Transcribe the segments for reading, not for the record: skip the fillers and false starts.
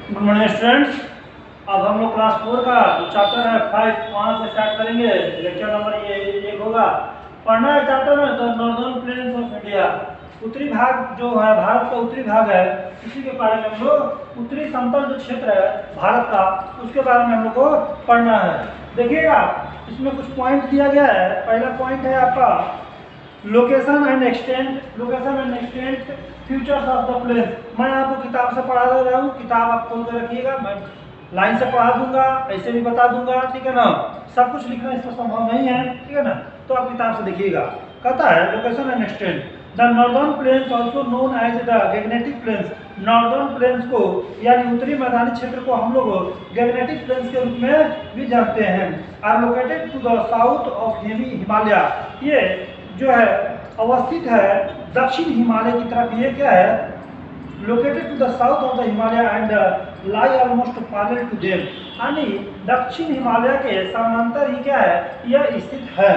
Good morning students. अब हम लोग क्लास 4 का जो चैप्टर है 5 वहाँ से स्टार्ट करेंगे। लेक्चर नंबर ये एक होगा। पढ़ना है चैप्टर में the northern planes of India. उत्तरी भाग जो है, भारत का उत्तरी भाग है, इसी के बारे में हम लोग उत्तरी समतल जो क्षेत्र है भारत का, उसके बारे में हम लोग को पढ़ना है। देखिएगा, इसमें कुछ पॉइंट दिया गया है। पहला पॉइंट है आपका location and extent futures of the plain. मैं आपको किताब से पढ़ा दे रहा हूँ, किताब आप खोल कर रखिएगा। मैं लाइन से पढ़ा दूंगा, ऐसे भी बता दूंगा, ठीक है ना। सब कुछ लिखना इसमें संभव नहीं है, ठीक है ना। तो आप किताब से देखिएगा। कहता है location and extent the northern plains also known as the Gangetic plains. Northern plains को यानी उत्तरी मैदानी क्षेत्र को हम लोग गैग्नेटिक प्लेन्स के रूप में भी जानते हैं। Are located to the south of Himalaya. ये जो है अवस्थित है दक्षिण हिमालय की तरफ। ये क्या है? Located to the south of the Himalaya and lie almost parallel to them. यानी दक्षिण हिमालय के समानांतर ही क्या है यह स्थित है।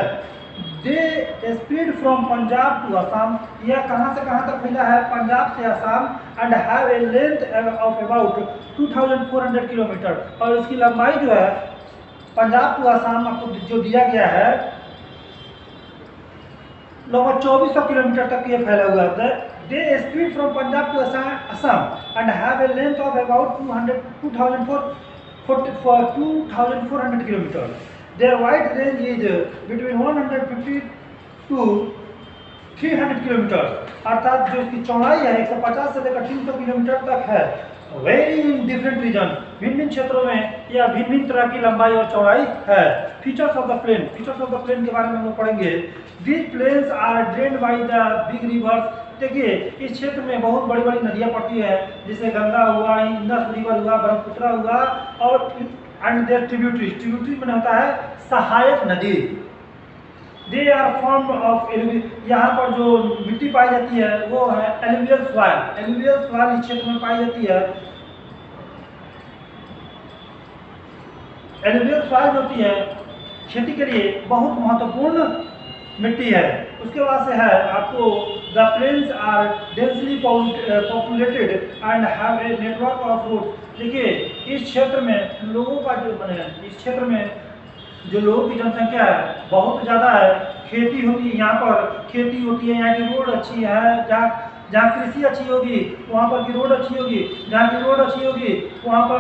They spread from Punjab to Assam. यह कहाँ से कहाँ तक फैला है? पंजाब से Assam. And have a length of about 2400 kilometre. और इसकी लंबाई जो है पंजाब टू असम आपको जो दिया गया है लगभग 2400 किलोमीटर तक ये फैला हुआ है। They spread from Punjab to Assam and have a length of about 2400 kilometre. Their wide range is between 150 to 300 kilometre. अर्थात जो इसकी चौड़ाई है 150 से लेकर 300 किलोमीटर तक है। वेरी इन डिफरेंट रीजन, भिन्न भिन्न क्षेत्रों में यह भिन्न भिन्न तरह की लंबाई और चौड़ाई है। Features of the plain, features of the plain के बारे में हम लोग पढ़ेंगे। These plains are drained by the big rivers. देखिए, इस क्षेत्र में बहुत बड़ी बड़ी नदियां पड़ती है, जैसे गंगा हुआ, इंदस रिवर हुआ, ब्रह्मपुत्र हुआ, और एंड देयर ट्रिब्यूटरीज। ट्रिब्यूटरी में होता है सहायक नदी। They are form of alluvial. यहाँ पर जो मिट्टी पाई जाती है वो है एलुवियल सॉइल। एलुवियल सॉइल इस क्षेत्र में पाई जाती है। एलुवियल सॉइल होती है खेती के लिए बहुत महत्वपूर्ण मिट्टी है। उसके बाद से है आपको the plains are densely populated and have a network of road. देखिए, इस क्षेत्र में लोगों का जो इस क्षेत्र में जो लोगों की जनसंख्या है बहुत ज़्यादा है। खेती होती है, यहाँ पर खेती होती है, यहाँ की रोड अच्छी है। जहाँ जहाँ कृषि अच्छी होगी वहाँ पर की रोड अच्छी होगी, जहाँ की रोड अच्छी होगी वहाँ पर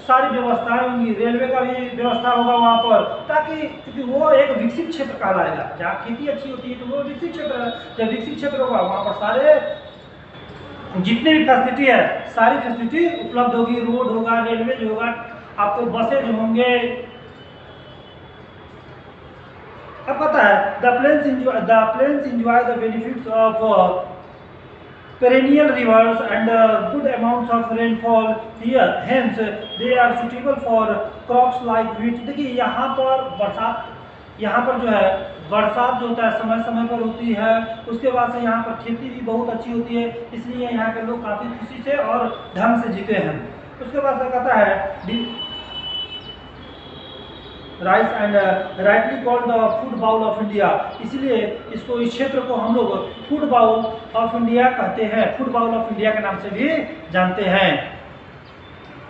सारी व्यवस्थाएं होंगी, रेलवे का भी व्यवस्था होगा वहाँ पर, ताकि क्योंकि वो एक विकसित क्षेत्र कहलाएगा। जहाँ खेती अच्छी होती है तो वो विकसित क्षेत्र है। जब विकसित क्षेत्र होगा वहाँ पर सारे जितने भी फैसिलिटी है सारी फैसिलिटी उपलब्ध होगी। रोड होगा, रेलवे होगा, आपको बसेज होंगे। अब पता है the plains enjoy the benefits of perennial rivers and good amounts of rainfall here, hence they are suitable for crops like wheat। देखिए, यहाँ पर जो है बरसात जो होता है समय समय पर होती है। उसके बाद से यहाँ पर खेती भी बहुत अच्छी होती है, इसलिए यहाँ के लोग काफ़ी खुशी से और ढंग से जीते हैं। उसके बाद से कहता है rice and rightly called the food bowl of India. इसलिए इसको, इस क्षेत्र को हम लोग फूड बाउल ऑफ इंडिया कहते हैं। फूड बाउल ऑफ इंडिया के नाम से भी जानते हैं।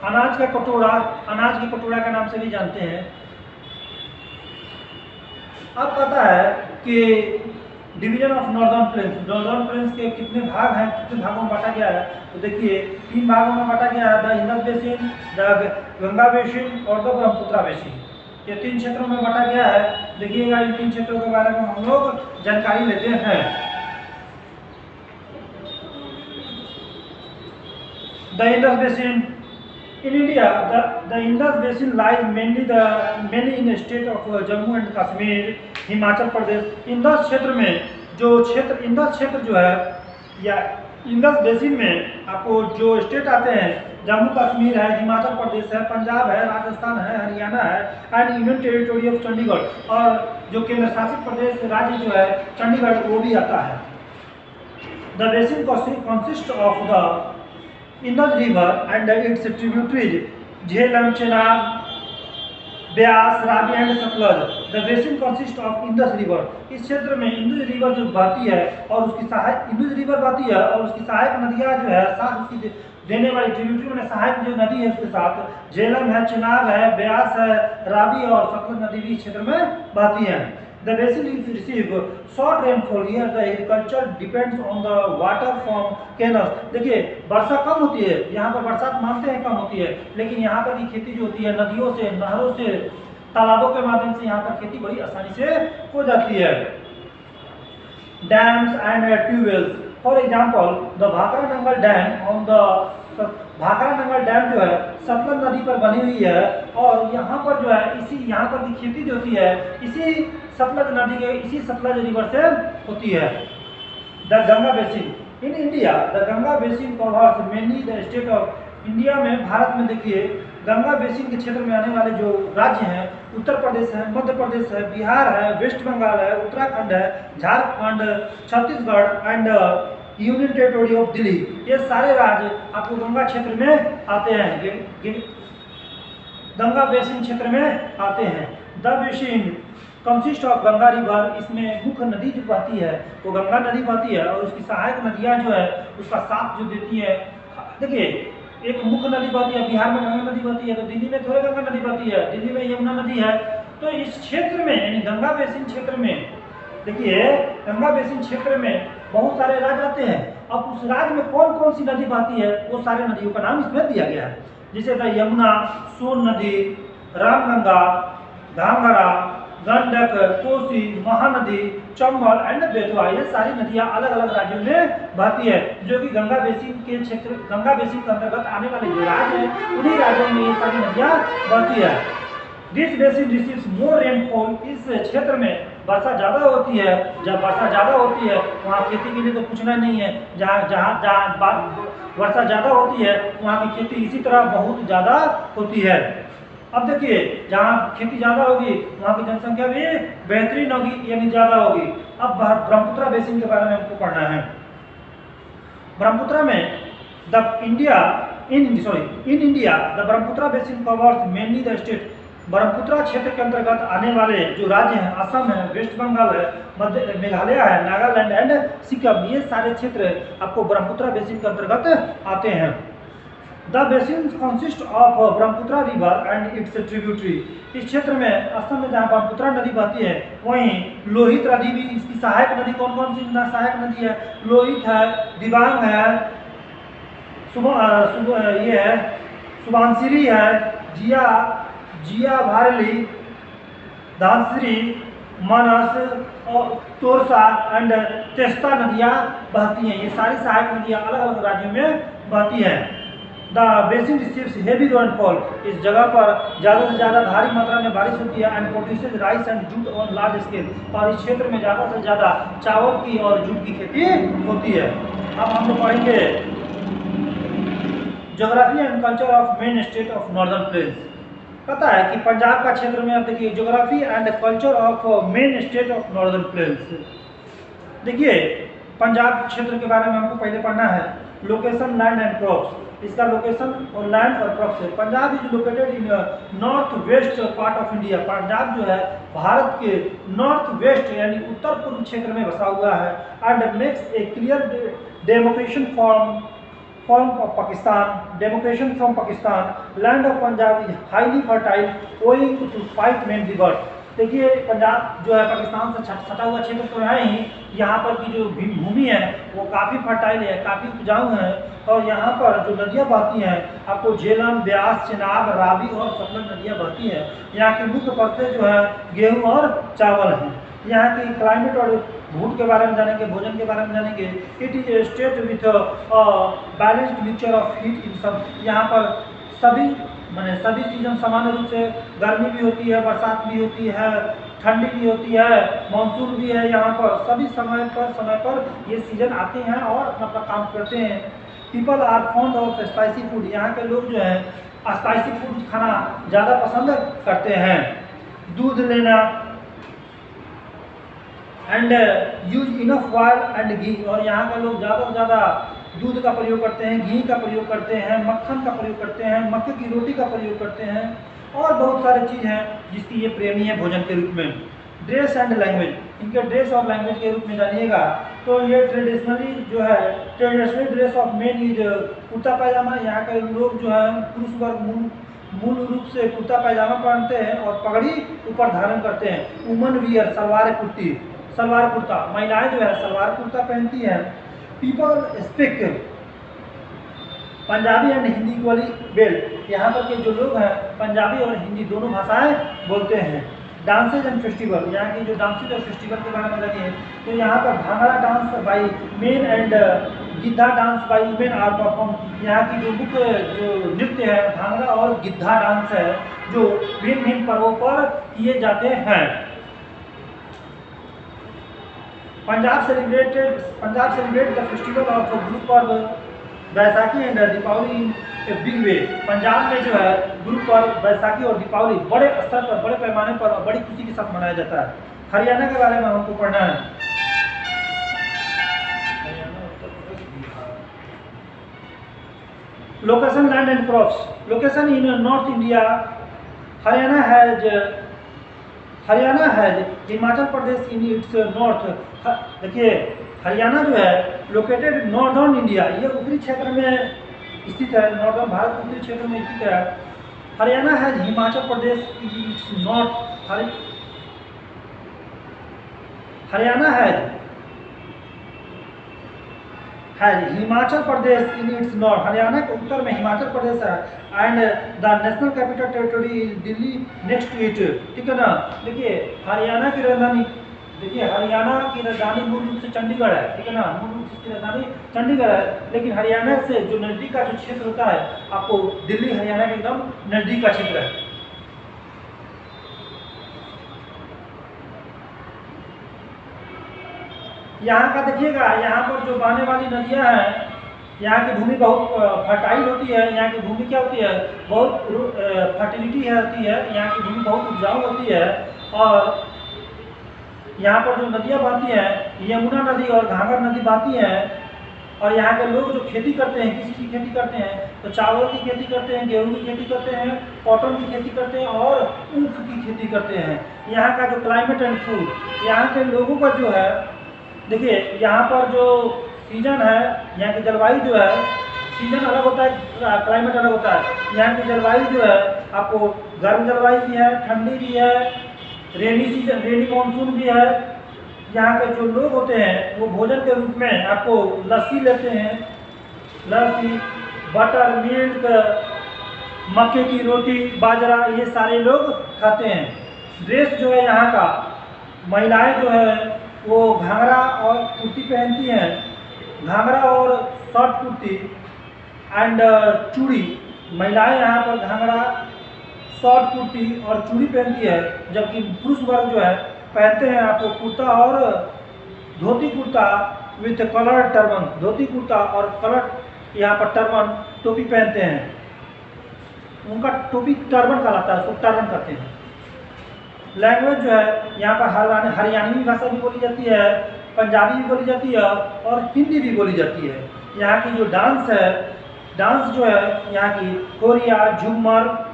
अनाज के कटोरा के नाम से भी जानते हैं। अब पता है कि डिवीजन ऑफ नॉर्दर्न प्लेन्स के कितने भाग हैं, कितने भागों में बांटा गया है। तो देखिए, 3 भागों में बांटा गया है, the Indus basin, the Ganga basin और द ब्रह्मपुत्र बेसिन। ये 3 क्षेत्रों में बांटा गया है। देखिएगा, इन 3 क्षेत्रों के बारे में हम लोग जानकारी लेते हैं। The Indus basin in India, the Indus basin lies mainly in state of Jammu and Kashmir, Himachal Pradesh. Indus क्षेत्र जो है या इंडस बेसिन में आपको जो स्टेट आते हैं, जम्मू कश्मीर है, हिमाचल प्रदेश है, पंजाब है, राजस्थान है, हरियाणा है, and union territory of Chandigarh. और जो केंद्र शासित प्रदेश राज्य जो है चंडीगढ़, वो भी आता है। The basin consist of the Indus river and it's tributaries Jhelum, Chenab, Beas, Ravi and Sutlej. The basin consist of Indus river. इस क्षेत्र में इंडस रिवर जो बहती है और उसकी सहायक नदियां जो है साथ उसकी देने वाली ट्रिब्यूटरी मैंने सहायक जो नदी है उसके साथ झेलम है, चिनाब है, ब्यास है, रावी और सतलज नदी भी इस क्षेत्र में बहती है। The basin is receive short rainfall here. The agriculture depends on the water from canals. देखिए वर्षा कम होती है यहाँ पर, बरसात मानते हैं कम होती है, लेकिन यहाँ पर की खेती जो होती है नदियों से, नहरों से, तालाबों के माध्यम से यहाँ पर खेती बड़ी आसानी से हो जाती है। Dams and tubewells. For example, the Bhakra Nangal Dam on the Bhakra Nangal dam जो है सतलज नदी पर बनी हुई है और यहाँ पर जो है इसी यहाँ पर की खेती जो होती है इसी सतलज नदी के, इसी सतलज रिवर से होती है। The Ganga basin in India, the Ganga basin covers mainly the state of India में, भारत में देखिए गंगा बेसिन के क्षेत्र में आने वाले जो राज्य हैं उत्तर प्रदेश है, मध्य प्रदेश है, बिहार है, वेस्ट बंगाल है, उत्तराखंड है, Jharkhand, Chhattisgarh and union territory of Delhi, ये सारे राज्य आपको गंगा क्षेत्र में आते हैं, गंगा बेसिन क्षेत्र में आते हैं। The basin consist of Ganga river, इसमें मुख्य नदी जो बहती है वो गंगा नदी बहती है और उसकी सहायक नदियां जो है उसका साथ जो देती है। देखिए एक मुख्य नदी बहती है, बिहार में गंगा नदी बहती है, तो दिल्ली में थोड़ी गंगा नदी बहती है, दिल्ली में यमुना नदी है। तो इस क्षेत्र में यानी गंगा बेसिन क्षेत्र में, देखिए गंगा बेसिन क्षेत्र में बहुत सारे राज्य आते हैं। अब उस राज्य में कौन कौन सी नदी बहती है वो सारे नदियों का नाम इसमें दिया गया है, जैसे यमुना, सोन नदी, रामगंगा, घाघरा, गंडक, कोसी, महानदी, चंबल एंड बेतवा, ये सारी नदियां अलग अलग राज्यों में बहती है, जो कि गंगा बेसिन के क्षेत्र, गंगा बेसिन के अंतर्गत आने वाले जो राज्य हैं उन्हीं राज्यों में ये सारी नदियां बहती है। This basin receives more rainfall, इस क्षेत्र में वर्षा ज़्यादा होती है। जब वर्षा ज़्यादा होती है वहाँ खेती के लिए तो पूछना नहीं है, जहाँ जहाँ जहाँ वर्षा ज़्यादा होती है वहाँ की खेती इसी तरह बहुत ज़्यादा होती है। अब देखिए जहाँ खेती ज़्यादा होगी वहाँ की जनसंख्या भी बेहतरीन होगी, यानी ज़्यादा होगी। अब ब्रह्मपुत्र बेसिन के बारे में हमको पढ़ना है। ब्रह्मपुत्र में the India in India the Brahmaputra basin covers mainly the state, Brahmaputra क्षेत्र के अंतर्गत आने वाले जो राज्य हैं असम है, वेस्ट बंगाल है, मध्य मेघालय है, नागालैंड एंड सिक्किम, ये सारे क्षेत्र आपको ब्रह्मपुत्र बेसिन के अंतर्गत आते हैं। The basin consist of Brahmaputra river and it's tributary, इस क्षेत्र में असम में जहाँ ब्रह्मपुत्र नदी बहती है वहीं लोहित नदी भी इसकी सहायक नदी, कौन कौन सी सहायक नदी है, लोहित है, दिबांग है, ये है सुबानसिरी है, जिया भारली, धानसिरी, मानस और तोरसा एंड तेस्ता नदियाँ बहती हैं। ये सारी सहायक नदियाँ अलग अलग राज्यों में बहती हैं। The basin receives heavy rainfall, इस जगह पर ज़्यादा से ज़्यादा भारी मात्रा में बारिश होती है and produces rice and jute on large scale, और इस क्षेत्र में ज़्यादा से ज़्यादा चावल की और जूट की खेती होती है। अब हम लोग पढ़ेंगे geography and culture of main state of northern plains. पता है कि पंजाब का क्षेत्र में, अब देखिए geography and culture of main state of northern plains. देखिए पंजाब क्षेत्र के बारे में हमको पहले पढ़ना है। लोकेशन, लैंड एंड क्रॉप्स, इसका लोकेशन और लैंड और क्रॉप्स है। Punjab is located in north west part of India, Punjab जो है भारत के नॉर्थ वेस्ट यानी उत्तर पूर्व क्षेत्र में बसा हुआ है। And makes a clear demarcation form of Pakistan, demarcation from Pakistan, land of Punjab is highly fertile owing to 5 main rivers। देखिए पंजाब जो है पाकिस्तान से सटा हुआ क्षेत्र तो है ही, यहाँ पर की जो भूमि है वो काफ़ी फर्टाइल है, काफ़ी उपजाऊ है, और यहाँ पर जो नदियाँ बहती हैं आपको झेलम, ब्यास, चिनाब, रावी और सतलज नदियाँ बहती हैं। यहाँ की मुख्य फसलें जो है गेहूँ और चावल हैं। यहाँ की क्लाइमेट और फूड के बारे में जानेंगे, भोजन के बारे में जानेंगे। It is a state with balanced mixture of heat in सब, यहाँ पर सभी सीजन सामान्य रूप से गर्मी भी होती है, बरसात भी होती है, ठंडी भी होती है, मानसून भी है। यहाँ पर सभी समय पर ये सीजन आते हैं और अपना काम करते हैं। People are fond of spicy food, यहाँ के लोग जो है स्पाइसी फूड खाना ज़्यादा पसंद करते हैं। दूध लेना and use enough oil and ghee, और यहाँ के लोग ज़्यादा से ज़्यादा दूध का प्रयोग करते हैं, घी का प्रयोग करते हैं, मक्खन का प्रयोग करते हैं, मक्के की रोटी का प्रयोग करते हैं, और बहुत सारी चीज़ हैं जिसकी ये प्रेमी है भोजन के रूप में। ड्रेस एंड लैंग्वेज, इनके ड्रेस और लैंग्वेज के रूप में जानिएगा तो ये ट्रेडिशनली जो है traditional dress of men is kurta pyjama. यहाँ के लोग जो है पुरुष वर्ग मूल रूप से कुर्ता पैजामा पहनते हैं और पगड़ी ऊपर धारण करते हैं। वुमन वियर सलवार कुर्ती, सलवार कुर्ता, महिलाएं जो है सलवार कुर्ता पहनती हैं। People speak Punjabi and Hindi equally well. यहाँ पर के जो लोग हैं पंजाबी और हिंदी दोनों भाषाएं बोलते हैं। डांसेज एंड फेस्टिवल, यहाँ की जो डांसेज और फेस्टिवल के बारे में बताइए तो यहाँ पर bhangra dance by men and giddha dance by women are perform. यहाँ की जो मुख्य जो नृत्य है भांगड़ा और गिद्धा डांस है जो भिन्न भिन्न पर्वों पर किए जाते हैं। Punjab celebrate the festival of Guru Parv Baisakhi and Deepawali in big way. Punjab में जो है गुरु पर्व बैसाखी और दीपावली बड़े स्तर पर, बड़े पैमाने पर और बड़ी खुशी के साथ मनाया जाता है। हरियाणा के बारे में हमको पढ़ना है। Location land and crops. Location in north India, Haryana has Himachal Pradesh in its north. देखिए हरियाणा जो है लोकेटेड नॉर्दर्न इंडिया, ये उत्तरी क्षेत्र में स्थित है, नॉर्दर्न भारत के उत्तरी क्षेत्र में स्थित है। हरियाणा है हिमाचल प्रदेश इट्स नॉर्थ। हरियाणा है Himachal Pradesh in its north. Haryana के उत्तर में हिमाचल प्रदेश है and the national capital territory is Delhi next to it. ठीक है ना। देखिए हरियाणा की राजधानी, देखिए हरियाणा की राजधानी मूल रूप से चंडीगढ़ है। ठीक है ना, मूल रूप से इसकी राजधानी चंडीगढ़ है, लेकिन हरियाणा से जो नजदीक का जो क्षेत्र होता है आपको दिल्ली हरियाणा के एकदम नजदीक का क्षेत्र है। यहाँ का देखिएगा, यहाँ पर जो बहने वाली नदियाँ हैं, यहाँ की भूमि बहुत फर्टाइल होती है। यहाँ की भूमि क्या होती है, बहुत फर्टिलिटी होती है। यहाँ की भूमि बहुत उपजाऊ होती है और यहाँ पर जो नदियाँ बहती हैं यमुना नदी और घाघर नदी बहती हैं। और यहाँ के लोग जो खेती करते हैं, किसी की खेती करते हैं तो चावल की खेती करते हैं, गेहूँ की खेती करते हैं, कॉटन की खेती करते हैं और ऊख की खेती करते हैं। यहाँ का जो क्लाइमेट एंड फूड, यहाँ के लोगों का जो है, देखिए यहाँ पर जो सीजन है, यहाँ की जलवायु जो है, सीजन अलग होता है, क्लाइमेट अलग होता है। यहाँ की जलवायु जो है आपको गर्म जलवायु भी है, ठंडी भी है, रेनी सीजन, रेनी मानसून भी है। यहाँ के जो लोग होते हैं वो भोजन के रूप में आपको लस्सी लेते हैं, लस्सी, बटर, मिल्क, मक्के की रोटी, बाजरा, ये सारे लोग खाते हैं। ड्रेस जो है यहाँ का, महिलाएं जो है वो घाघरा और कुर्ती पहनती हैं, घाघरा और शॉर्ट कुर्ती एंड चूड़ी। महिलाएं यहाँ पर घाघरा, शॉर्ट कुर्ती और चूड़ी पहनती है, जबकि पुरुष वर्ग जो है पहनते हैं आपको कुर्ता और dhoti kurta with colour turban, dhoti kurta और कलर यहाँ पर टर्बन टोपी पहनते हैं। उनका टोपी टर्बन कहलाता है, उसको टर्बन कहते हैं। लैंग्वेज जो है यहाँ पर हरियाणवी भाषा भी बोली जाती है, पंजाबी भी बोली जाती है और हिंदी भी बोली जाती है। यहाँ की जो डांस है, डांस जो है यहाँ की Khoria, Jhumar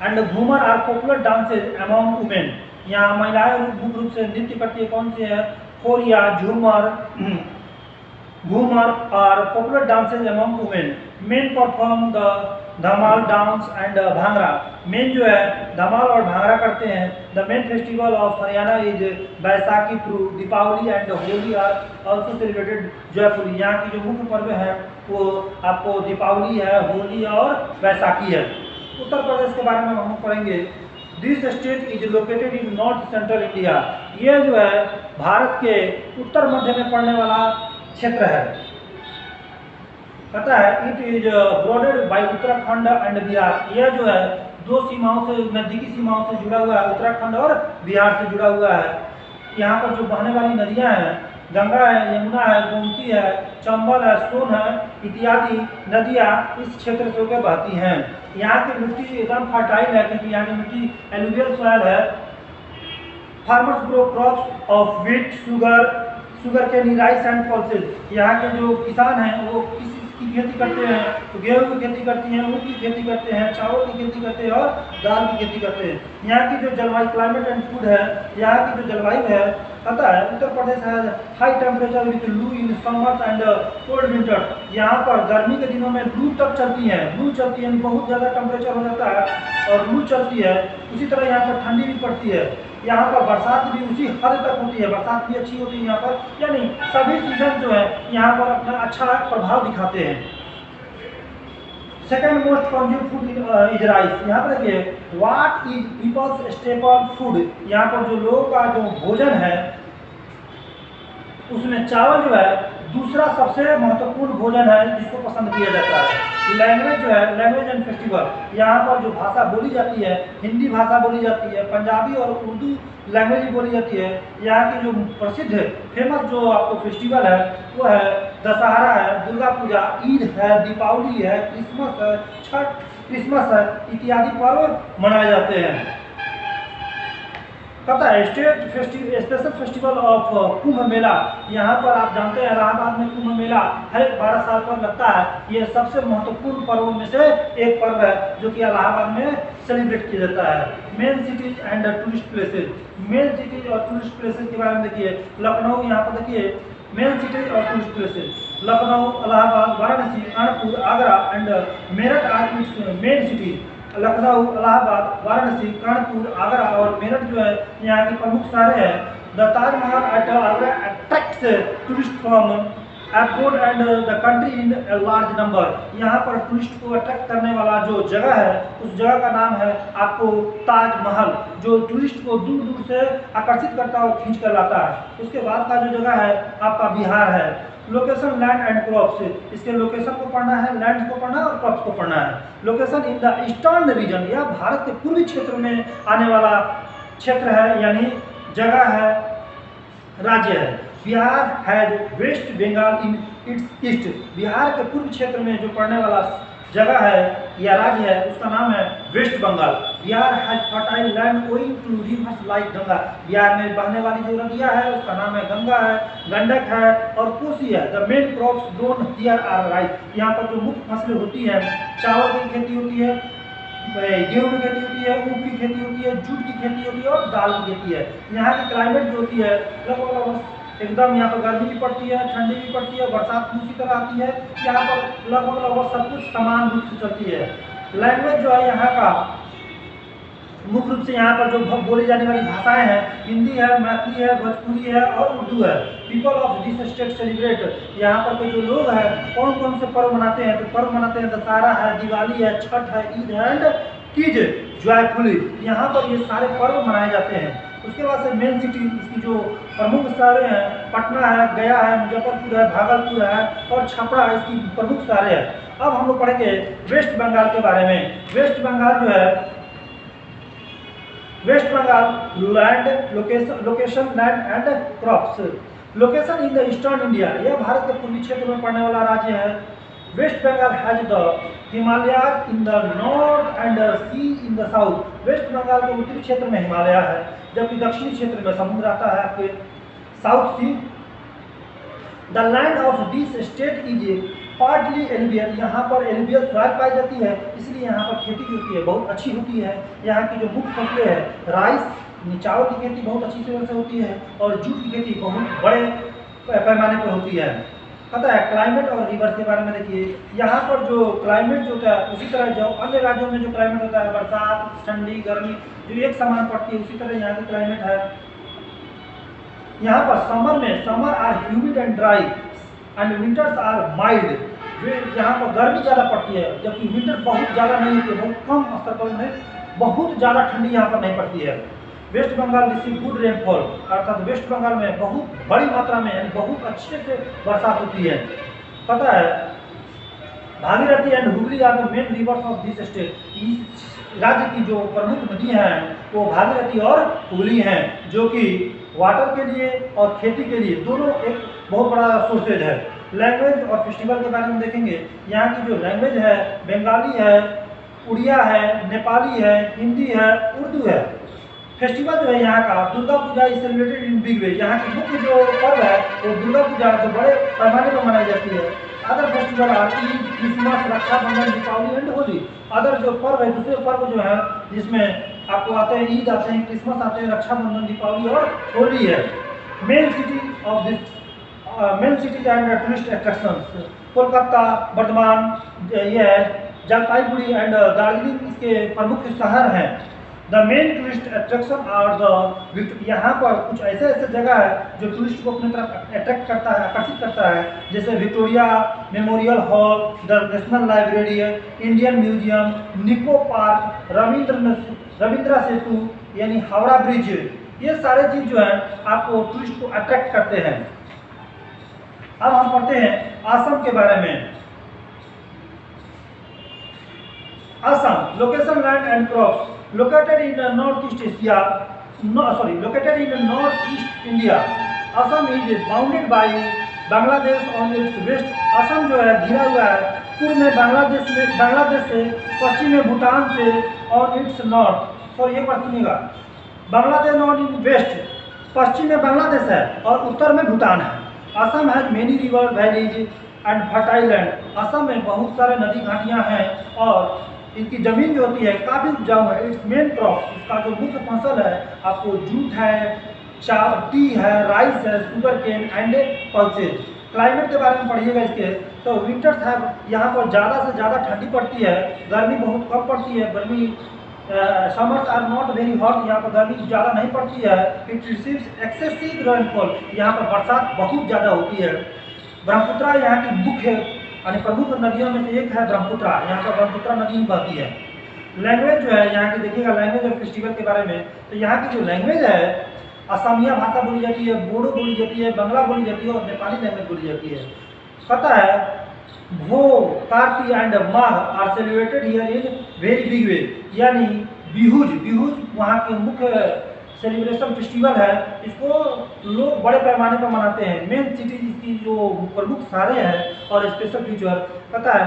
and Ghoomar are popular dances among women. यहाँ महिलाएं मुख्य रूप से नृत्य करती है। कौन सी है, Khoria, Jhumar, Ghoomar are popular dances among women. Men perform the Dhamal dance and bhangra. Men जो है धमाल और भांगड़ा करते हैं। The main festival of Haryana is Baisakhi through Deepawali and Holi are also celebrated joyfully. यहाँ की जो मुख्य पर्व है वो आपको दीपावली है, होली और बैसाखी है। उत्तर प्रदेश के बारे में हम पढ़ेंगे। This state is located in north central India. ये जो है भारत के उत्तर मध्य में पड़ने वाला क्षेत्र है। पता है it is bordered by Uttarakhand and Bihar. यह जो है दो सीमाओं से, नजदीकी सीमाओं से जुड़ा हुआ है, उत्तराखंड और बिहार से जुड़ा हुआ है। यहाँ पर जो बहने वाली नदियाँ हैं, गंगा है, यमुना है, गोमती है, चंबल है, सोन है, इत्यादि नदियाँ इस क्षेत्र से होकर बहती हैं। यहाँ की मिट्टी एकदम फर्टाइल है क्योंकि यहाँ की मिट्टी एलुवियल सॉइल है। Farmers grow crops of wheat, sugar cane, rice and pulses. यहाँ के जो किसान हैं वो किस की खेती करते हैं, तो गेहूँ की खेती करती हैं, ऊख की खेती करते हैं, चावल की खेती करते हैं और दाल की खेती करते हैं। यहाँ की जो जलवायु, क्लाइमेट एंड फूड है, यहाँ की जो जलवायु है पता है उत्तर प्रदेश है हाई टेम्परेचर विद लू in summer and cold winter. यहाँ पर गर्मी के दिनों में लू तक चलती है, लू चलती है, बहुत ज़्यादा टेम्परेचर हो जाता है और लू चलती है। उसी तरह यहाँ पर ठंडी भी पड़ती है। यहाँ पर बरसात भी उसी हद तक होती है, बरसात भी अच्छी होती है यहाँ पर, यानी सभी सीजन जो है यहाँ पर अपना अच्छा प्रभाव दिखाते हैं। Second most consume food is rice. यहाँ पर देखिए what is people's staple food. यहाँ पर जो लोगों का जो भोजन है उसमें चावल जो है दूसरा सबसे महत्वपूर्ण भोजन है जिसको पसंद किया जाता है। लैंग्वेज जो है, लैंग्वेज एंड फेस्टिवल, यहाँ पर जो भाषा बोली जाती है, हिंदी भाषा बोली जाती है, पंजाबी और उर्दू लैंग्वेज भी बोली जाती है। यहाँ की जो प्रसिद्ध फेमस जो आपको फेस्टिवल है वो है दशहरा है, दुर्गा पूजा, ईद है, दीपावली है, क्रिसमस है, छठ क्रिसमस है इत्यादि पर्व मनाए जाते हैं। पता है state special festival of Kumbh Mela. यहाँ पर आप जानते हैं इलाहाबाद में कुंभ मेला हर 12 साल पर लगता है। ये सबसे महत्वपूर्ण पर्वों में से एक पर्व है जो कि इलाहाबाद में सेलिब्रेट किया जाता है। Main cities and tourist places, main cities और टूरिस्ट प्लेसेज के बारे में देखिए। लखनऊ, यहाँ पर देखिए मेन सिटीज और tourist places Lucknow, Allahabad, Varanasi, Kanpur, Agra and Meerut are its main cities. Lucknow, Allahabad, Varanasi, Kanpur, Agra और मेरठ जो है यहाँ के प्रमुख शहर हैं। The Taj Mahal at Agra attracts tourist from abroad and the country in large number. यहाँ पर टूरिस्ट को अट्रैक्ट करने वाला जो जगह है उस जगह का नाम है आपको ताजमहल, जो टूरिस्ट को दूर दूर से आकर्षित करता है और खींच कर लाता है। उसके बाद का जो जगह है आपका बिहार है। लोकेशन लैंड एंड क्रॉप्स, इसके लोकेशन को पढ़ना है, लैंड को पढ़ना है और क्रॉप्स को पढ़ना है। Location in the eastern region, यह भारत के पूर्वी क्षेत्र में आने वाला क्षेत्र है, यानी जगह है, राज्य है। Bihar has West Bengal in its east, Bihar के पूर्व क्षेत्र में जो पड़ने वाला जगह है या राज्य है उसका नाम है West Bengal. Bihar has fertile land owing to rivers like Ganga, Bihar में बहने वाली जो नदियाँ है उसका नाम है गंगा है, गंडक है और कोसी है। The main crops grown here are rice, यहाँ पर जो मुख्य फसलें होती हैं चावल की खेती होती है, गेहूं की खेती होती है, ऊख की खेती होती है, जूट की खेती होती है और दाल की खेती है। यहाँ की क्लाइमेट जो होती है लगभग एकदम, यहाँ पर गर्मी भी पड़ती है, ठंडी भी पड़ती है, बरसात भी उसी तरह आती है। यहाँ पर लगभग सब कुछ समान रूप से चलती है। लैंग्वेज जो है यहाँ का मुख्य रूप से यहाँ पर जो बोली जाने वाली भाषाएं हैं हिंदी है, मैथिली है, भोजपुरी है और उर्दू है। People of this state celebrate, यहाँ पर के जो लोग हैं कौन कौन से पर्व मनाते हैं, तो पर्व मनाते हैं दशहरा है, दिवाली है, छठ है, ईद है एंड तीज जॉयफुली। यहाँ पर ये सारे पर्व मनाए जाते हैं। उसके बाद से मेन सिटी, इसकी जो प्रमुख शहरें हैं पटना है, गया है, मुजफ्फरपुर है, भागलपुर है और छपरा है, इसकी प्रमुख शहरें हैं। अब हम लोग पढ़ेंगे वेस्ट बंगाल के बारे में। वेस्ट बंगाल जो है, West Bengal land location land and crops. Location in the eastern India, यह भारत के पूर्वी क्षेत्र में पड़ने वाला राज्य है। West Bengal has the Himalaya in the north and sea in the south, West Bengal के उत्तरी क्षेत्र में हिमालय है जबकि दक्षिणी क्षेत्र में समुद्र आता है आपके south sea. The land of this state is partly alluvial, यहाँ पर एलुवियल सॉइल पाई जाती है, इसलिए यहाँ पर खेती जो होती है बहुत अच्छी होती है। यहाँ की जो मुख्य फसलें हैं राइस, चावल की खेती बहुत अच्छी तरह से होती है और जूट की खेती बहुत बड़े पैमाने पर होती है। पता है क्लाइमेट और रिवर्स के बारे में देखिए। यहाँ पर जो क्लाइमेट जो होता है उसी तरह जो अन्य राज्यों में जो क्लाइमेट होता है बरसात, ठंडी, गर्मी जो एक समान पड़ती है उसी तरह यहाँ की क्लाइमेट है। यहाँ पर summer are humid and dry and winters are mild, यहाँ पर गर्मी ज़्यादा पड़ती है जबकि विंटर बहुत ज़्यादा नहीं होती है, बहुत कम स्तर पर में बहुत ज़्यादा ठंडी यहाँ पर नहीं पड़ती है। West Bengal receive good rainfall, अर्थात वेस्ट बंगाल में बहुत बड़ी मात्रा में यानी बहुत अच्छे से बरसात होती है। पता है Bhagirathi and Hooghly are the main rivers of this state, इस राज्य की जो प्रमुख नदी हैं वो भागीरथी और हुगली हैं जो कि वाटर के लिए और खेती के लिए दोनों एक बहुत बड़ा सोर्सेज है। लैंग्वेज और फेस्टिवल के बारे में देखेंगे। यहाँ की जो लैंग्वेज है बंगाली है, उड़िया है, नेपाली है, हिंदी है, उर्दू है। फेस्टिवल जो है यहाँ का Durga Puja is celebrated in big way, यहाँ की मुख्य जो पर्व है वो दुर्गा पूजा जो बड़े पैमाने पर मनाई जाती है। Other festival are Eid, Christmas, Rakshabandhan, Deepawali and Holi. Other जो पर्व है दूसरे पर्व जो है जिसमें आपको आते हैं ईद आते हैं, क्रिसमस आते हैं, रक्षाबंधन, दीपावली और होली है। Main city of this main cities and tourist attractions, Kolkata, Bardhaman, ये है जलपाईगुड़ी एंड दार्जिलिंग इसके प्रमुख शहर हैं। The main tourist attraction are the, यहाँ पर कुछ ऐसे ऐसे जगह है जो टूरिस्ट को अपनी तरफ अट्रैक्ट करता है, आकर्षित करता है, जैसे Victoria memorial hall, the national library, Indian museum, निको पार्क, रविंद्र सेतु यानी हावड़ा ब्रिज, ये सारे चीज जो है आपको टूरिस्ट को अट्रैक्ट करते हैं। अब हम पढ़ते हैं असम के बारे में। Assam location, land and crops, located in northeast Asia, located in northeast India. Assam is bounded by Bangladesh on its west. Assam जो है घिरा हुआ है पूर्व में बांग्लादेश से, पश्चिम में भूटान से, और इट्स नॉर्थ, ये पश्चिमी का बांग्लादेश और इन वेस्ट, पश्चिम में बांग्लादेश है और उत्तर में भूटान है। Assam has many river valleys and fertile land. Assam में बहुत सारे नदी घाटियाँ हैं और इनकी ज़मीन जो होती है काफ़ी उपजाऊ है। इट्स मेन क्रॉप, इसका जो मुख्य फसल है आपको जूट है, टी है, राइस है, sugar cane and pulses. Climate के बारे में पढ़िएगा इसके, तो विंटर्स है यहाँ पर ज़्यादा से ज़्यादा ठंडी पड़ती है, गर्मी बहुत कम पड़ती है। गर्मी summers are not very hot, यहाँ पर गर्मी ज़्यादा नहीं पड़ती है। इट रिसीव्स एक्सेसिव रेनफॉल, यहाँ पर बरसात बहुत ज़्यादा होती है। ब्रह्मपुत्रा यहाँ की मुख्य यानी प्रमुख नदियों में से एक है ब्रह्मपुत्रा, यहाँ पर ब्रह्मपुत्रा नदी ही बहती है। लैंग्वेज जो है यहाँ की देखिएगा, लैंग्वेज और फेस्टिवल के बारे में, तो यहाँ की जो लैंग्वेज है असमिया भाषा बोली जाती है, बोडो बोली जाती है, बंगला बोली जाती है और नेपाली लैंग्वेज बोली जाती है। पता है भो, Kati and Magh are celebrated here in very big way, यानी बिहुज वहाँ के मुख्य सेलिब्रेशन फेस्टिवल है, इसको लोग बड़े पैमाने पर मनाते हैं। मेन सिटी इसकी जो प्रमुख शहरें हैं और स्पेशल फीचर पता है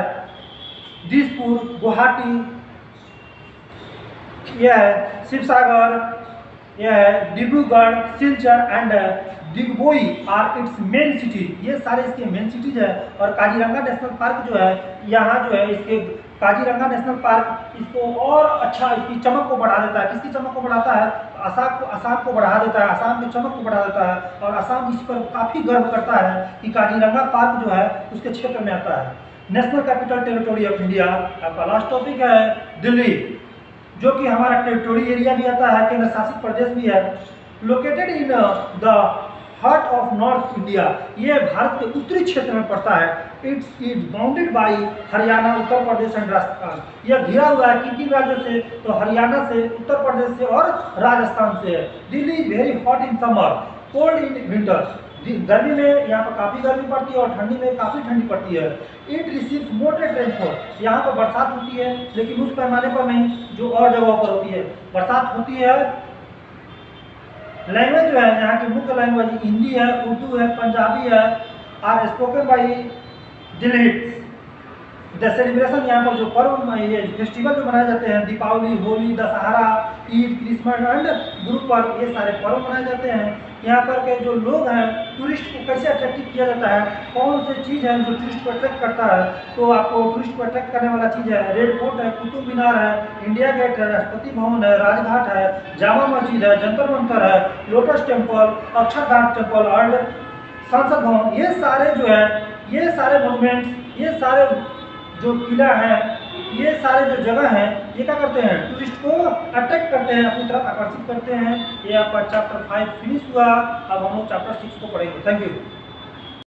दिसपुर, गुवाहाटी, यह है शिवसागर, यह है Dibrugarh, Silchar and Digboi are its main city, ये सारे इसके मेन सिटीज है। और काजीरंगा नेशनल पार्क जो है यहाँ जो है इसके काजीरंगा नेशनल पार्क इसको और अच्छा इसकी चमक को बढ़ा देता है। किसकी चमक को बढ़ाता है? आसाम को बढ़ा देता है, आसाम की चमक को बढ़ा देता है और आसाम इस पर काफ़ी गर्व करता है कि काजीरंगा पार्क जो है उसके क्षेत्र में आता है। National capital territory of India, आपका लास्ट टॉपिक है दिल्ली, जो कि हमारा टेरिटोरी एरिया भी आता है, केंद्र शासित प्रदेश भी है। Located in the heart of north India, ये भारत के उत्तरी क्षेत्र में पड़ता है। It's is bounded by Haryana, Uttar Pradesh and Rajasthan. यह घिरा हुआ है किन किन राज्यों से? तो हरियाणा से, उत्तर प्रदेश से और राजस्थान से है। Delhi is very hot in summer, cold in winter. गर्मी में यहाँ पर काफ़ी गर्मी पड़ती है और ठंडी में काफ़ी ठंडी पड़ती है। इट रिसीव्स मॉडरेट रेनफॉल, यहाँ पर बरसात होती है लेकिन उस पैमाने पर नहीं जो और जगहों पर होती है। बरसात होती है। लैंग्वेज जो है यहाँ की मुख्य लैंग्वेज हिंदी है, उर्दू है, पंजाबी है, are spoken by Delhiites. The celebration, यहाँ पर जो पर्व ये फेस्टिवल जो मनाए जाते हैं, दीपावली, होली, दशहरा, ईद, क्रिसमस एंड गुरु पर्व, ये सारे पर्व मनाए जाते हैं। यहाँ पर के जो लोग हैं टूरिस्ट को कैसे अट्रैक्टिव किया जाता है, कौन सी चीज़ है जो टूरिस्ट को अट्रैक्ट करता है? तो आपको टूरिस्ट को अट्रैक्ट करने वाला चीज़ है रेड फोर्ट है, कुतुब मीनार है, इंडिया गेट है, राष्ट्रपति भवन है, राजघाट है, जामा मस्जिद है, जंतर मंतर है, लोटस टेम्पल, अक्षरधाम टेम्पल और संसद भवन। ये सारे जो है, ये सारे मोन्यूमेंट्स, ये सारे जो किला है, ये सारे जो जगह हैं, ये क्या करते हैं? टूरिस्ट को अट्रैक्ट करते हैं, अपनी तरफ आकर्षित करते हैं। ये आपका चैप्टर 5 फिनिश हुआ। अब हम लोग चैप्टर 6 को पढ़ेंगे। Thank you.